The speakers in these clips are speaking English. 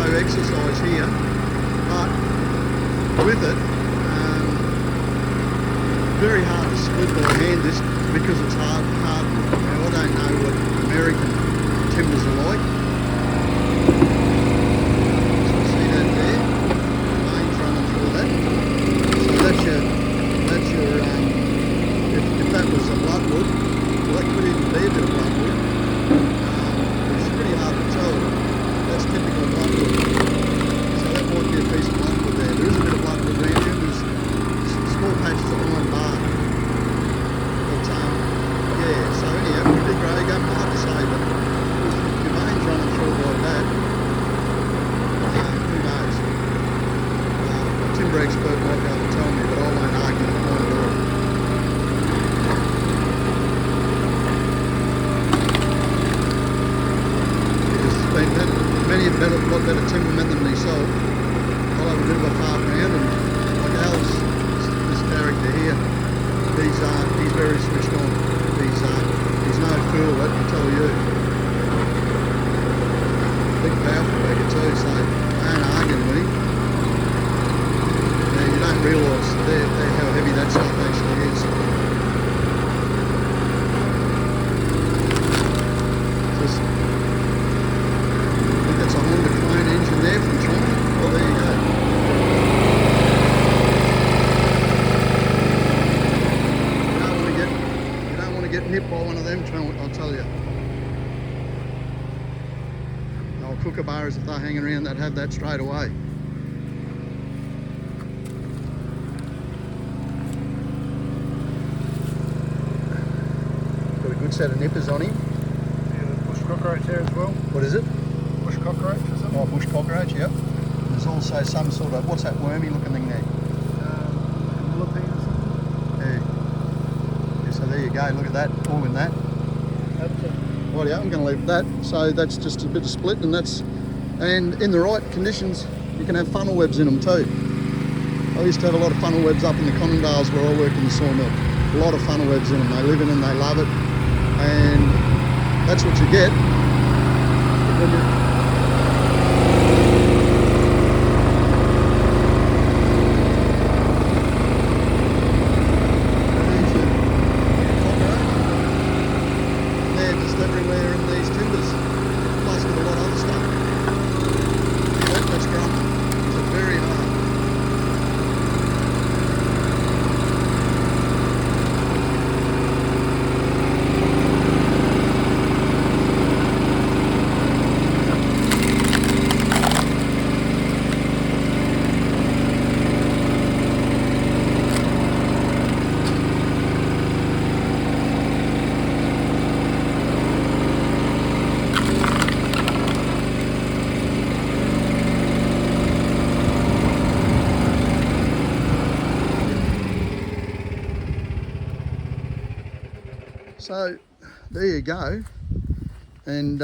no exercise here, but with it, very hard to split or hand this because it's hardwood. Now I don't know what American timbers are like. So see that there? Veins running through that. So that's your if that was a bloodwood, well that could even be a bit of bloodwood. It's pretty hard to tell. That's typical bloodwood. So that might be a piece of bloodwood there. There is a bit of bloodwood around here. There's small patches of iron bark. But yeah, so anyhow, pretty grey gum, hard to say, but your veins running through like that, who knows? A timber expert might be able to tell me, but I won't argue the point at all. Many a lot better timbermen than myself. I'll have a bit of a fart around, and like Al's, this character here, he's very switched on. He's no fool, let me tell you. Big powerful beggar too, so I ain't arguing with him. Now you don't realise how heavy that stuff actually is. That's a Honda Clone engine there from China. Well, there you go. You don't want to get nipped by one of them, I'll tell you. They'll kookaburras if they're hanging around, they'd have that straight away. Got a good set of nippers on him. Yeah, there's bush cockroach there as well. What is it? Bush cockroach or something? Oh, bush cockroach, yep. There's also some sort of, what's that wormy looking thing there? Millipede or something? Yeah. So there you go, look at that, all in that. Well, yeah, I'm going to leave it at that. So that's just a bit of split, and in the right conditions, you can have funnel webs in them too. I used to have a lot of funnel webs up in the Conondales where I worked in the sawmill. A lot of funnel webs in them. They live in them, they love it, and that's what you get. Everywhere in these timbers, plus with a lot of other stuff. That's grumpy. It's very hard. So there you go, and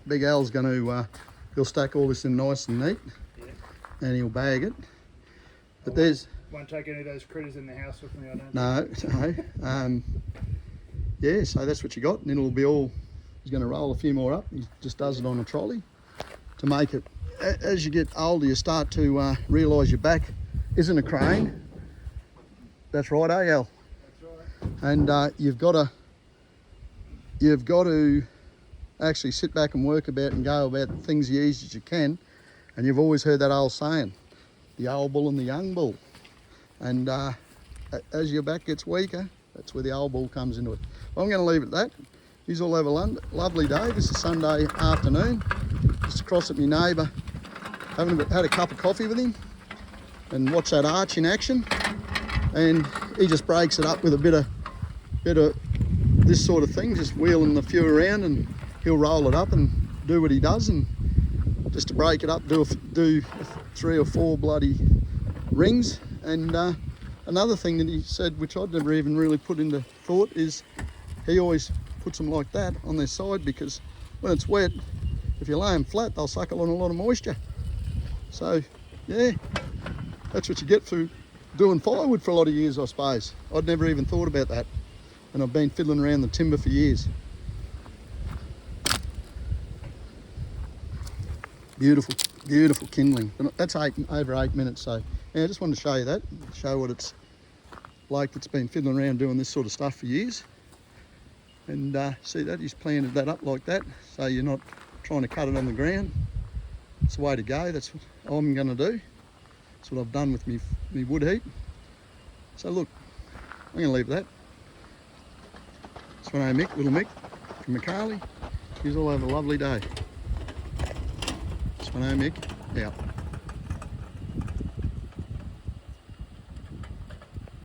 Big Al's going to he'll stack all this in nice and neat, yeah, and he'll bag it. But won't take any of those critters in the house with me, I don't. No. Yeah, so that's what you got, and then it'll be all. He's going to roll a few more up. He just does it on a trolley to make it. As you get older, you start to realise your back isn't a crane. That's right, Al? And you've got to actually sit back and work about and go about things as easy as you can. And you've always heard that old saying, the old bull and the young bull. And as your back gets weaker, that's where the old bull comes into it. Well, I'm going to leave it at that. You all have a lovely day. This is Sunday afternoon. Just across at my neighbour, had a cup of coffee with him and watch that arch in action. And he just breaks it up with a bit of this sort of thing, just wheeling the few around, and he'll roll it up and do what he does, and just to break it up, do 3 or 4 bloody rings. And another thing that he said, which I'd never even really put into thought, is he always puts them like that on their side, because when it's wet, if you lay them flat, they'll suck on a lot of moisture. So yeah, that's what you get for doing firewood for a lot of years, I suppose. I'd never even thought about that, and I've been fiddling around the timber for years. Beautiful. Beautiful kindling. But that's over 8 minutes, so yeah, I just wanted to show you that, show what it's like that's been fiddling around doing this sort of stuff for years. And see that, he's planted that up like that, so you're not trying to cut it on the ground. It's the way to go, that's what I'm going to do. That's what I've done with me wood heap. So look, I'm going to leave that. Swano Mick, little Mick from Macali. You all have a lovely day. Swano Mick, out.